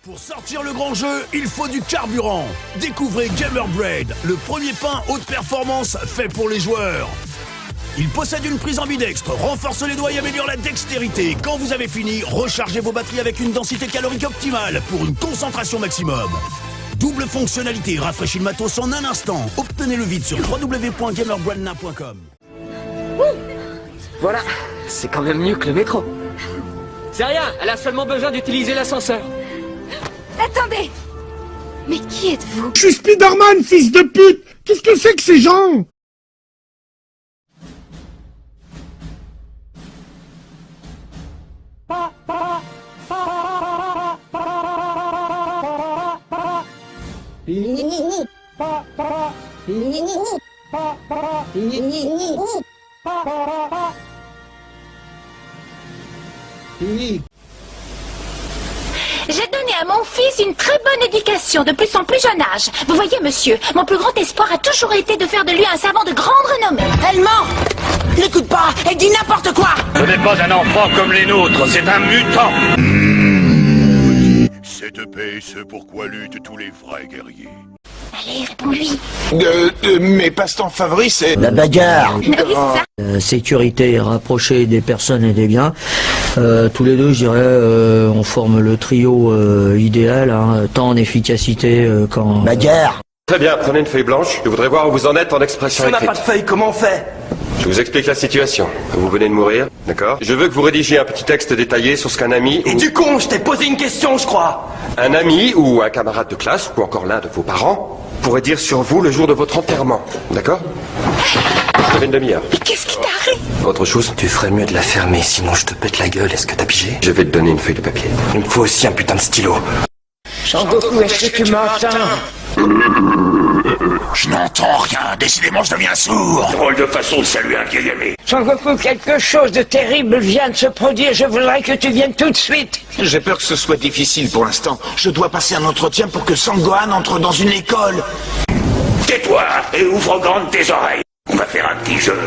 Pour sortir le grand jeu, il faut du carburant. Découvrez Gamerblade, le premier pain haute performance fait pour les joueurs. Il possède une prise ambidextre, renforce les doigts et améliore la dextérité. Quand vous avez fini, rechargez vos batteries avec une densité calorique optimale pour une concentration maximum. Double fonctionnalité, rafraîchit le matos en un instant. Obtenez-le vite sur www.gamerblade.com. Voilà, c'est quand même mieux que le métro. C'est rien, elle a seulement besoin d'utiliser l'ascenseur. Attendez! Mais qui êtes-vous? Je suis Spider-Man, fils de pute! Qu'est-ce que c'est que ces gens? J'ai donné à mon fils une très bonne éducation depuis son plus jeune âge. Vous voyez, monsieur, mon plus grand espoir a toujours été de faire de lui un savant de grande renommée. Elle ment! N'écoute pas, elle dit n'importe quoi! Ce n'est pas un enfant comme les nôtres, c'est un mutant. Cette paix, ce pourquoi luttent tous les vrais guerriers. Allez, réponds-lui. Mes passe-temps favoris, c'est... La bagarre. Oui, c'est ça. Sécurité rapprochée des personnes et des biens. Tous les deux, je dirais, on forme le trio idéal, hein, tant en efficacité qu'en... Bagarre. Très bien, prenez une feuille blanche. Je voudrais voir où vous en êtes en expression Si on n'a écrite. pas de feuille, comment on fait? Je vous explique la situation. Vous venez de mourir, d'accord? Je veux que vous rédigiez un petit texte détaillé sur ce qu'un ami Et ou... du con, je t'ai posé une question, je crois! Un ami ou un camarade de classe, ou encore l'un de vos parents, pourrait dire sur vous le jour de votre enterrement, d'accord? Vous avez une demi-heure. Mais qu'est-ce qui t'arrive? Autre chose? Tu ferais mieux de la fermer, sinon je te pète la gueule, est-ce que t'as pigé? Je vais te donner une feuille de papier. Il me faut aussi un putain de stylo. Sangoku, est-ce que tu m'entends? Je n'entends rien, décidément je deviens sourd. Drôle de façon de saluer un vieil ami. Sangoku, quelque chose de terrible vient de se produire, je voudrais que tu viennes tout de suite. J'ai peur que ce soit difficile pour l'instant. Je dois passer un entretien pour que Sangohan entre dans une école. Tais-toi et ouvre grandes tes oreilles. On va faire un petit jeu.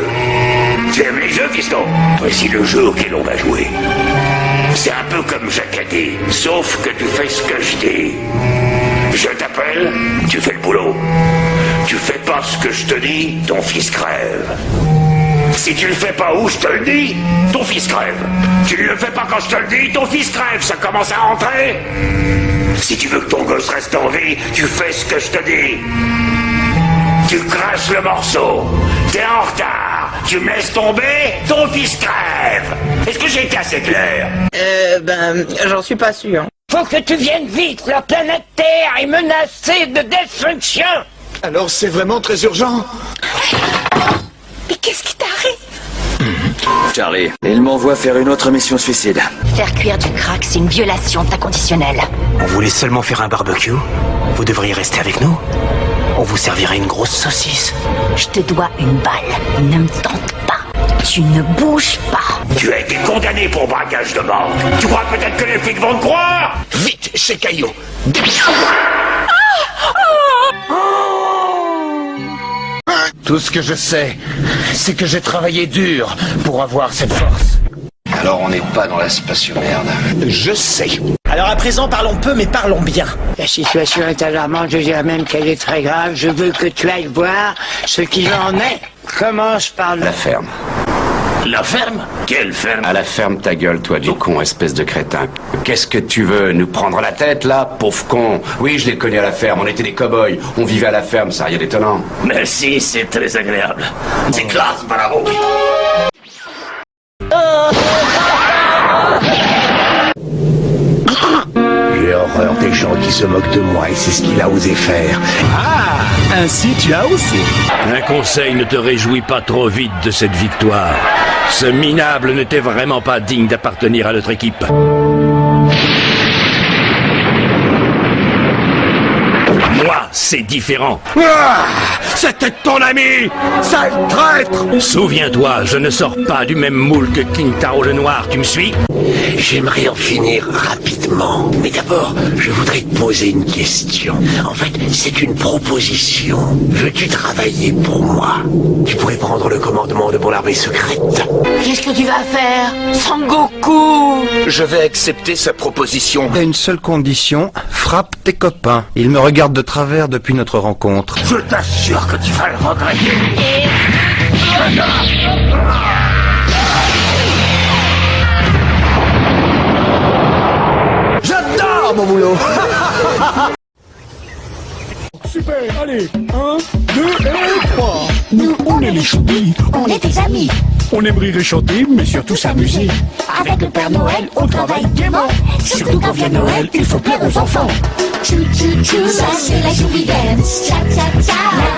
Tu aimes les jeux, fiston? Voici le jeu auquel on va jouer. C'est un peu comme Jacques a dit, sauf que tu fais ce que je dis. Je t'appelle, tu fais le boulot. Tu fais pas ce que je te dis, ton fils crève. Si tu le fais pas où je te le dis, ton fils crève. Tu ne le fais pas quand je te le dis, ton fils crève. Ça commence à rentrer. Si tu veux que ton gosse reste en vie, tu fais ce que je te dis. Tu craches le morceau. T'es en retard. Tu me laisses tomber, ton fils crève. Est-ce que j'ai été assez clair? J'en suis pas sûr. Faut que tu viennes vite, la planète Terre est menacée de destruction. Alors c'est vraiment très urgent? Mais qu'est-ce qui t'arrive? Charlie, il m'envoie faire une autre mission suicide. Faire cuire du crack, c'est une violation de ta conditionnelle. On voulait seulement faire un barbecue. Vous devriez rester avec nous. On vous servirait une grosse saucisse. Je te dois une balle. Ne me tente pas. Tu ne bouges pas. Tu as été condamné pour braquage de banque. Tu crois peut-être que les flics vont te croire? Vite, chez Caillot. Tout ce que je sais, c'est que j'ai travaillé dur pour avoir cette force. Alors on n'est pas dans la spatio-merde. Je sais. Alors à présent, parlons peu, mais parlons bien. La situation est alarmante, je dirais même qu'elle est très grave. Je veux que tu ailles voir ce qu'il en est. Commence par La ferme. La ferme? Quelle ferme? À la ferme ta gueule, toi, du con, espèce de crétin. Qu'est-ce que tu veux, nous prendre la tête, là, pauvre con? Oui, je l'ai connu à la ferme, on était des cow-boys. On vivait à la ferme, ça, rien d'étonnant. Merci, c'est très agréable. C'est classe, bravo. J'ai horreur des gens qui se moquent de moi et c'est ce qu'il a osé faire. Ainsi tu as osé. Un conseil, ne te réjouis pas trop vite de cette victoire. Ce minable n'était vraiment pas digne d'appartenir à notre équipe. Moi, c'est différent. Ah, c'était ton ami, sale traître! Souviens-toi, je ne sors pas du même moule que King Taro le Noir, tu me suis? J'aimerais en finir rapidement. Mais d'abord, je voudrais te poser une question. En fait, c'est une proposition. Veux-tu travailler pour moi? Tu pourrais prendre le commandement de mon armée secrète. Qu'est-ce que tu vas faire, Sangoku? Je vais accepter sa proposition. À une seule condition, frappe tes copains. Ils me regardent de travers depuis notre rencontre. Je t'assure que tu vas le regretter. J'adore mon boulot. Super, allez, 1, 2 et 3. Nous, on est les choubis, On est tes amis. on aime rire et chanter, mais surtout s'amuser. Avec le Père Noël, on travaille gaiement. Surtout quand vient Noël, il faut plaire aux enfants. Chou chou chou, ça c'est la choubi dance. Cha cha cha,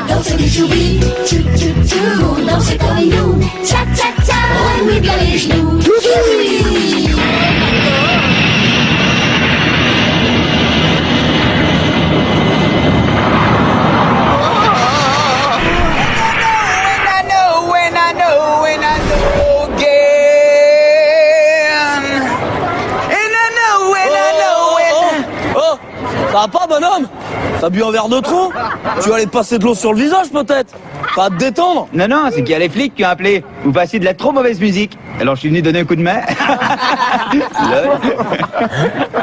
la danse des choubis. Chou chou chou, dansez comme nous. Cha cha cha, remue bien les genoux. Choui. Oh, ça va pas, bonhomme? T'as bu un verre de trop? Tu vas aller te passer de l'eau sur le visage, peut-être? Pas te détendre? Non, non, c'est qu'il y a les flics qui ont appelé. Vous passiez de la trop mauvaise musique. Alors je suis venu donner un coup de main.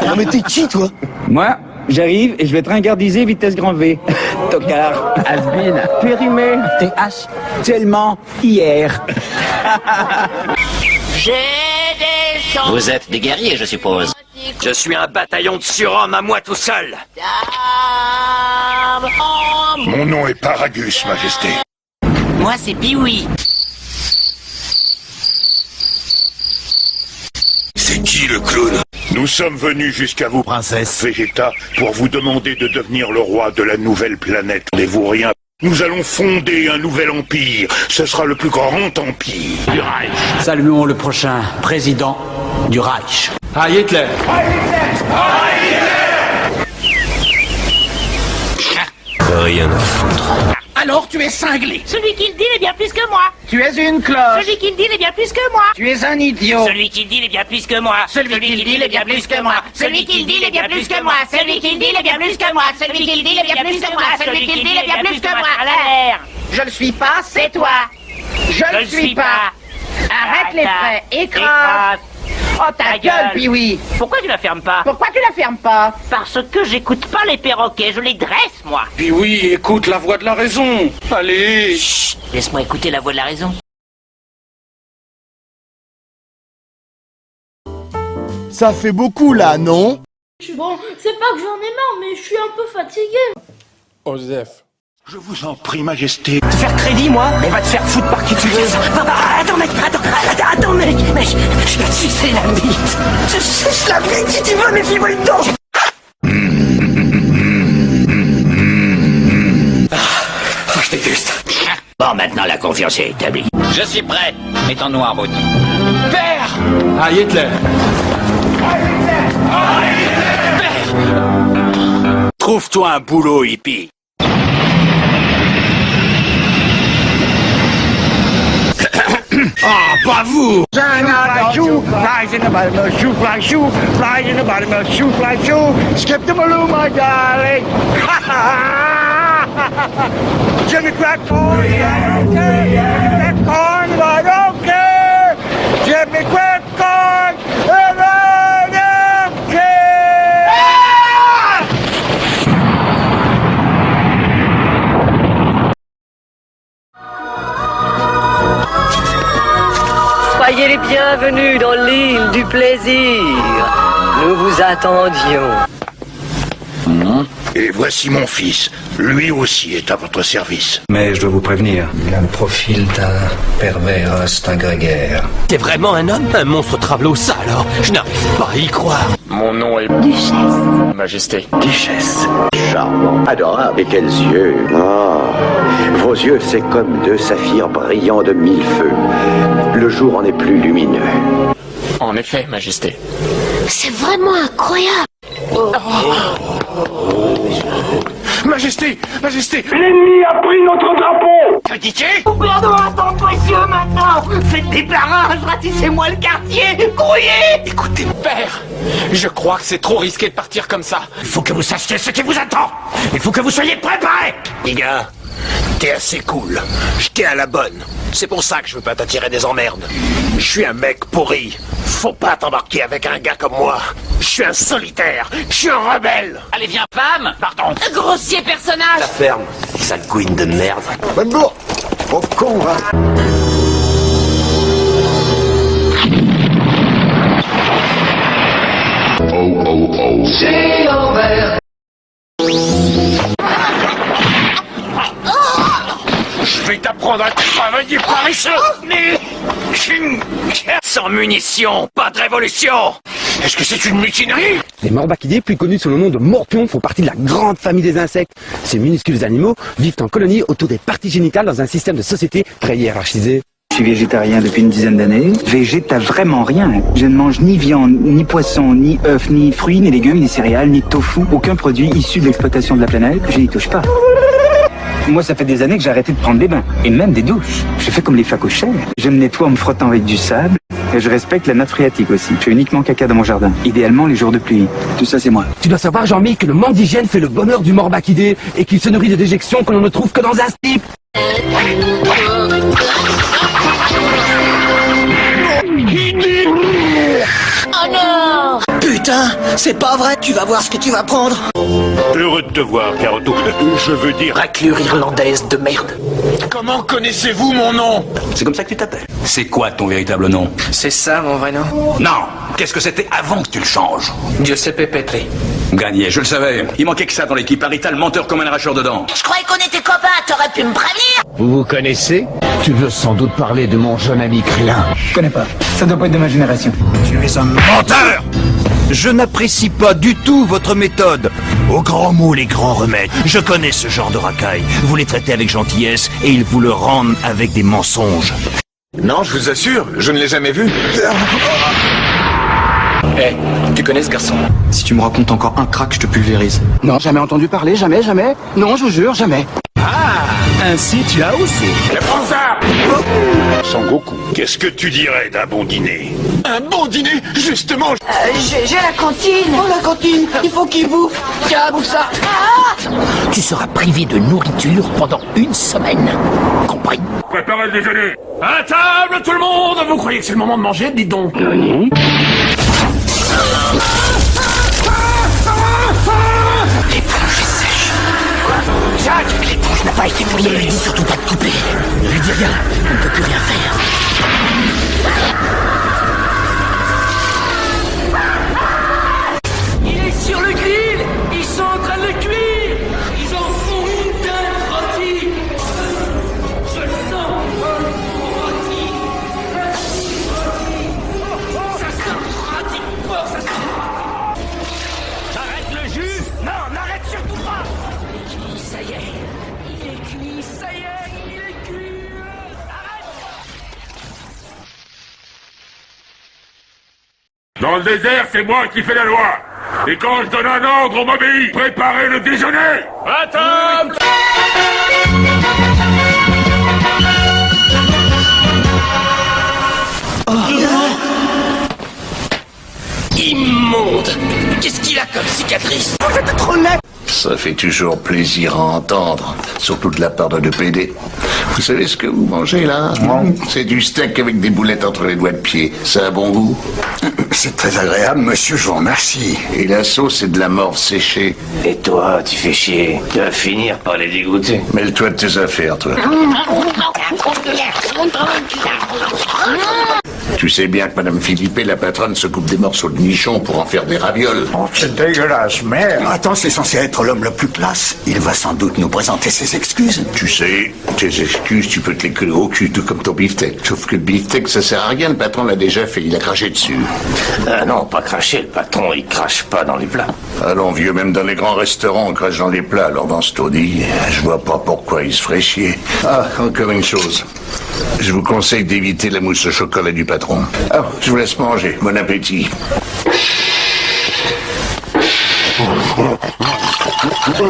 Non mais t'es qui, toi? Moi, j'arrive et je vais te ringardiser vitesse grand V. Tocard, has-been, périmé, TH, tellement, hier. J'ai des chansons. Vous êtes des guerriers, je suppose. Je suis un bataillon de surhommes à moi tout seul. Mon nom est Paragus, Majesté. Moi, c'est Pee-wee. C'est qui le clown? Nous sommes venus jusqu'à vous, Princesse. Vegeta, pour vous demander de devenir le roi de la nouvelle planète. N'avez-vous rien? Nous allons fonder un nouvel empire. Ce sera le plus grand empire du Reich. Saluons le prochain président du Reich. Heil Hitler! Rien à foutre. Alors, tu es cinglé. Celui qui le dit est bien plus que moi. Tu es une cloche. Celui qui le dit est bien plus que moi. Tu es un idiot. Celui qui le dit est bien plus que moi. Celui qui le dit est bien plus que moi. Celui qui le dit est bien plus que moi. Celui qui le dit est bien plus que moi. Celui qui le dit est bien plus que moi. Celui qui le dit est bien plus que moi. À l'air. Je le suis pas, c'est toi. Je le suis pas. Arrête les frais, écrase. Oh ta gueule, puis oui. Pourquoi tu la fermes pas? Pourquoi tu la fermes pas? Parce que j'écoute pas les perroquets, je les dresse, moi. Puis oui, écoute la voix de la raison. Allez. Chut, laisse-moi écouter la voix de la raison. Ça fait beaucoup là, non? Bon, c'est pas que j'en ai marre, mais je suis un peu fatigué. Osef. Je vous en prie, Majesté. Te faire crédit, moi? Mais va te faire foutre par qui tu veux. Attends, mec, attends, mec, je vais te sucer la bite. Je suce la bite si tu veux, mais fais-moi une dent. Je déguste. Bon, maintenant la confiance est établie. Je suis prêt. Mettons-nous en route. Père! Heil Hitler! Père! Trouve-toi un boulot, hippie. Ah, pas vous! Flies in the bottom of shoe, fly shoe, flies in the bottom of shoe, fly shoe. Skip the balloon, my darling. Jimmy crack corn, I don't care. Crack corn, I don't care. Jimmy crack corn, and I don't care. Soyez les bienvenus dans l'île du plaisir. Nous vous attendions. Et voici mon fils. Lui aussi est à votre service. Mais je dois vous prévenir, il a le profil d'un pervers instinct grégaire. T'es vraiment un homme? Un monstre travelot, ça alors? Je n'arrive pas à y croire. Mon nom est... Duchesse. Majesté. Duchesse. Charmant, adorable, et quels yeux. Oh, vos yeux, c'est comme deux saphirs brillants de mille feux. Le jour en est plus lumineux. En effet, Majesté. C'est vraiment incroyable. Majesté, Majesté. L'ennemi a pris notre drapeau. Que dis-tu? Perdons un temps précieux maintenant. Faites des barrages, ratissez-moi le quartier, courrier. Écoutez, père, je crois que c'est trop risqué de partir comme ça. Il faut que vous sachiez ce qui vous attend. Il faut que vous soyez préparés. Les gars, t'es assez cool. Je t'ai à la bonne. C'est pour ça que je veux pas t'attirer des emmerdes. Je suis un mec pourri. Faut pas t'embarquer avec un gars comme moi. Je suis un solitaire. Je suis un rebelle. Allez, viens, femme. Pardon. Grossier personnage. La ferme, sale couine de merde. Bonne bourre. Trop con, hein. C'est l'envers. Je vais t'apprendre à travailler paresseux. Sans munitions, pas de révolution. Est-ce que c'est une mutinerie? Les morbacidés, plus connus sous le nom de morpions, font partie de la grande famille des insectes. Ces minuscules animaux vivent en colonie autour des parties génitales dans un système de société très hiérarchisé. Je suis végétarien depuis une dizaine d'années. Végéta vraiment rien. Je ne mange ni viande, ni poisson, ni œufs, ni fruits, ni légumes, ni céréales, ni tofu. Aucun produit issu de l'exploitation de la planète. Je n'y touche pas. Moi, ça fait des années que j'ai arrêté de prendre des bains. Et même des douches. Je fais comme les phacochères. Je me nettoie en me frottant avec du sable. Et je respecte la nappe phréatique aussi. Je fais uniquement caca dans mon jardin. Idéalement les jours de pluie. Tout ça, c'est moi. Tu dois savoir, Jean-Mi, que le manque d'hygiène fait le bonheur du morbacidé et qu'il se nourrit de déjections que l'on ne trouve que dans un slip. Oh non! Putain, c'est pas vrai, tu vas voir ce que tu vas prendre. Heureux de te voir, Caroto. Je veux dire... Raclure irlandaise de merde. Comment connaissez-vous mon nom? C'est comme ça que tu t'appelles. C'est quoi ton véritable nom? C'est ça mon vrai nom? Non. Qu'est-ce que c'était avant que tu le changes? Giuseppe Petri. Gagné, je le savais. Il manquait que ça dans l'équipe. Arital, menteur comme un arracheur de dents. Je croyais qu'on était copains, t'aurais pu me prévenir! Vous vous connaissez? Tu veux sans doute parler de mon jeune ami Krillin. Je connais pas. Ça doit pas être de ma génération. Tu es un menteur. Je n'apprécie pas du tout votre méthode. Aux grands mots, les grands remèdes. Je connais ce genre de racailles. Vous les traitez avec gentillesse et ils vous le rendent avec des mensonges. Non, je vous assure, je ne l'ai jamais vu. Eh, tu connais ce garçon? Si tu me racontes encore un crack, je te pulvérise. Non, jamais entendu parler, jamais, jamais. Non, je vous jure, jamais. Ah, ainsi tu as osé. Prends ça! Sangoku, qu'est-ce que tu dirais d'un bon dîner? Un bon dîner? Justement... J'ai la cantine. Oh, la cantine, il faut qu'il bouffe. Tiens, bouffe ça. Tu seras privé de nourriture pendant une semaine. Compris? Préparez le déjeuner. À table, tout le monde. Vous croyez que c'est le moment de manger? Dites donc. L'éponge est sèche. Jacques, l'éponge n'a pas été mouillée. Ne lui dis surtout pas de couper. Ne lui dis rien. On ne peut plus rien faire. Il est sur le grill. Ils sont en train de le cuire. Ils en font une dinde rôtie. Je le sens. Rôti. Ça sent rôti. Ça sent. J'arrête le jus. Non, n'arrête surtout pas. Ça y est. Il est cuit. Ça y est. Il est cuit. Arrête. Dans le désert, c'est moi qui fais la loi. Et quand je donne un ordre, on m'obéit. Préparez le déjeuner. À table! Immonde! Qu'est-ce qu'il a comme cicatrice? Vous êtes trop net. Ça fait toujours plaisir à entendre, surtout de la part de PD. Vous savez ce que vous mangez là? C'est du steak avec des boulettes entre les doigts de pied. Ça a bon goût? C'est très agréable, monsieur, je vous remercie. Et la sauce, c'est de la morve séchée. Et toi, tu fais chier. Tu vas finir par les dégoûter. Mêle-toi de tes affaires, toi. Tu sais bien que Madame Philippe, la patronne, se coupe des morceaux de nichon pour en faire des ravioles. Oh, c'est dégueulasse, merde. Attends, c'est censé être l'homme le plus classe. Il va sans doute nous présenter ses excuses. Tu sais, tes excuses, tu peux te les coller au cul, tout comme ton beefsteak. Sauf que le beefsteak, ça sert à rien, le patron l'a déjà fait, il a craché dessus. Ah non, pas cracher, le patron, il crache pas dans les plats. Allons, vieux, même dans les grands restaurants, on crache dans les plats, alors dans ce taudis, je vois pas pourquoi il se ferait chier. Ah, encore une chose. Je vous conseille d'éviter la mousse au chocolat du patron. Ah, je vous laisse manger. Bon appétit.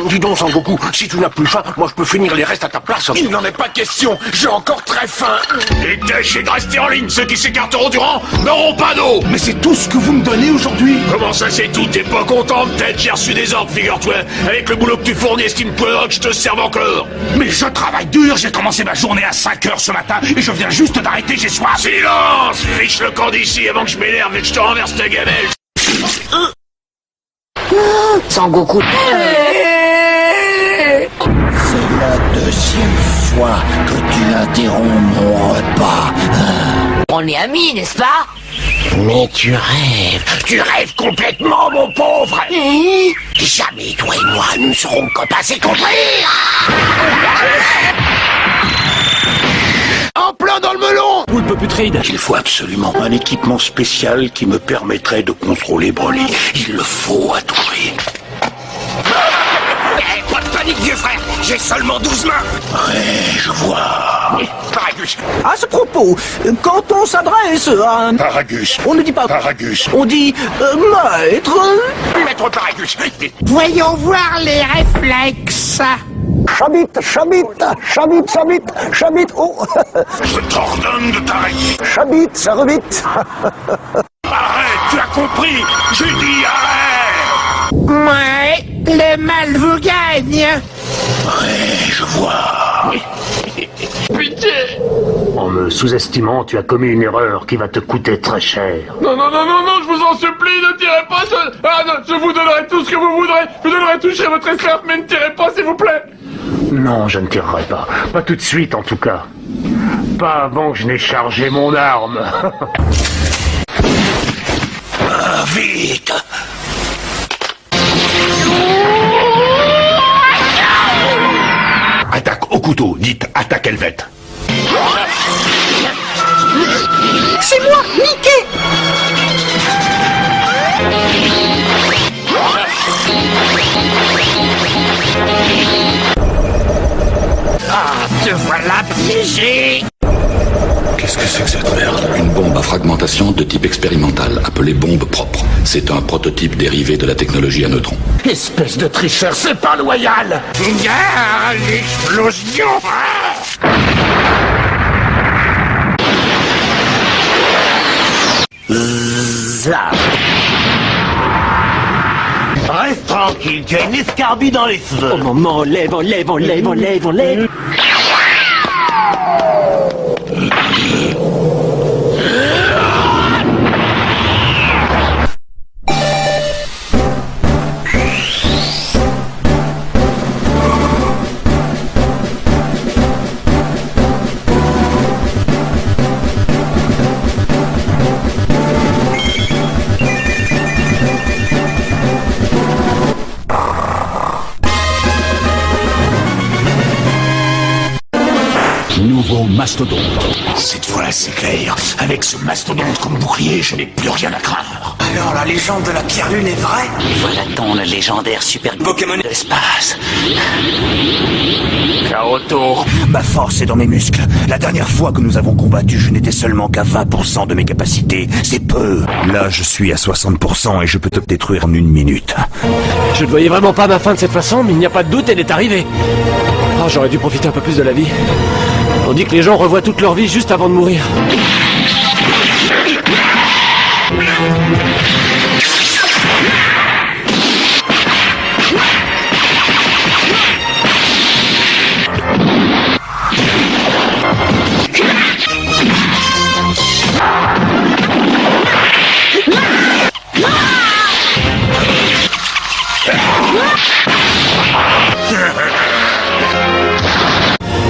Dis donc, Sangoku, si tu n'as plus faim, moi je peux finir les restes à ta place. Il n'en est pas question, j'ai encore très faim. Et tâchez de rester en ligne, ceux qui s'écarteront du rang n'auront pas d'eau. Mais c'est tout ce que vous me donnez aujourd'hui. Comment ça c'est tout? T'es pas content peut-être? J'ai reçu des ordres, figure-toi. Avec le boulot que tu fournis, estime-toi que je te serve encore. Mais je travaille dur, j'ai commencé ma journée à 5 heures ce matin et je viens juste d'arrêter, j'ai soif. Silence! Fiche le camp d'ici avant que je m'énerve et que je te renverse ta gamelle. Sangoku. C'est la deuxième fois que tu interromps mon repas. On est amis, n'est-ce pas? Mais tu rêves complètement, mon pauvre. Jamais toi et moi nous serons copains, c'est compris? En plein dans le melon. Poulpe putride. Il faut absolument un équipement spécial qui me permettrait de contrôler Broly. Il le faut à tout prix. Pas de panique, vieux frère, j'ai seulement 12 mains. Ouais, je vois. Paragus. À ce propos, quand on s'adresse à un... Paragus. On ne dit pas... Paragus. On dit... maître... Maître Paragus. Voyons voir les réflexes. Chabit, chabit, chabit, chabit, chabit, oh. Je t'ordonne de t'arrêter. Chabit, ça rebite. Arrête, tu as compris. J'ai dit arrête. Ouais, le mal vous gagne. Ouais, je vois. Pitié! En me sous-estimant, tu as commis une erreur qui va te coûter très cher. Non, je vous en supplie, ne tirez pas, je vous donnerai tout ce que vous voudrez, je vous donnerai toucher votre esclave, mais ne tirez pas, s'il vous plaît! Non, je ne tirerai pas. Pas tout de suite, en tout cas. Pas avant que je n'ai chargé mon arme. Vite! Attaque au couteau, dites attaque Helvète. C'est moi, Mickey. Ah, te voilà piégé! Qu'est-ce que c'est que cette merde? Une bombe à fragmentation de type expérimental, appelée bombe propre. C'est un prototype dérivé de la technologie à neutrons. Espèce de tricheur, c'est pas loyal! Ah, l'explosion! Zap! Reste tranquille, tu as une escarbie dans les cheveux. Oh maman, enlève. Nouveau mastodonte. Cette fois, c'est clair. Avec ce mastodonte comme bouclier, je n'ai plus rien à craindre. Alors la légende de la pierre lune est vraie? Voilà-t-on le légendaire super Pokémon de l'espace? Kaoto. Ma force est dans mes muscles. La dernière fois que nous avons combattu, je n'étais seulement qu'à 20% de mes capacités. C'est peu. Là, je suis à 60% et je peux te détruire en 1 minute. Je ne voyais vraiment pas ma fin de cette façon, mais il n'y a pas de doute, elle est arrivée. Oh, j'aurais dû profiter un peu plus de la vie. On dit que les gens revoient toute leur vie juste avant de mourir.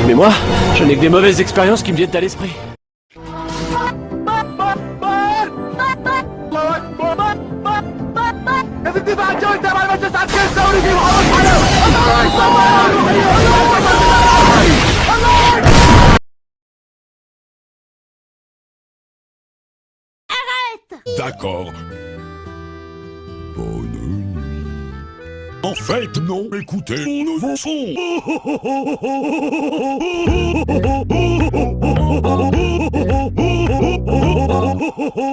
Mais moi, je n'ai que des mauvaises expériences qui me viennent à l'esprit. D'accord. Bonne nuit. En fait, non, écoutez mon nouveau son.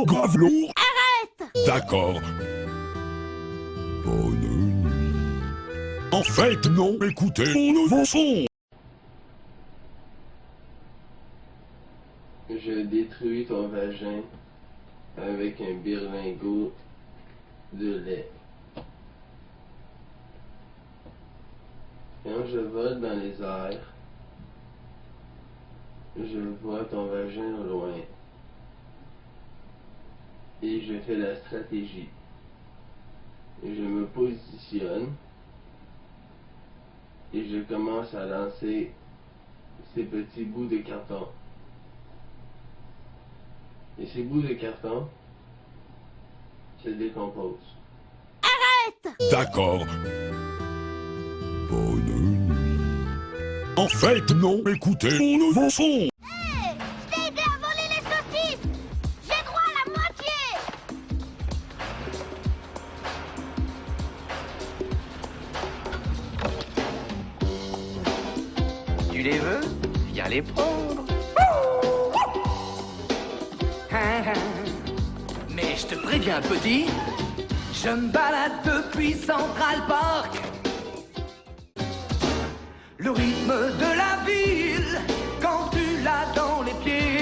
Grave lourd. Arrête. D'accord. Bonne nuit. En fait, fait, non. Écoutez mon nouveau son. Je détruis ton vagin avec un berlingot de lait. Quand je vole dans les airs, je vois ton vagin au loin. Et je fais la stratégie. Je me positionne et je commence à lancer ces petits bouts de carton. Et ces bouts de carton se décomposent. Arrête! D'accord. Bonne nuit. En fait, non. Écoutez mon nouveau son. Hey! Je t'ai aidé à voler les saucisses! J'ai droit à la moitié! Tu les veux? Viens les prendre. Mais je te préviens, petit, je me balade depuis Central Park. Le rythme de la ville, quand tu l'as dans les pieds.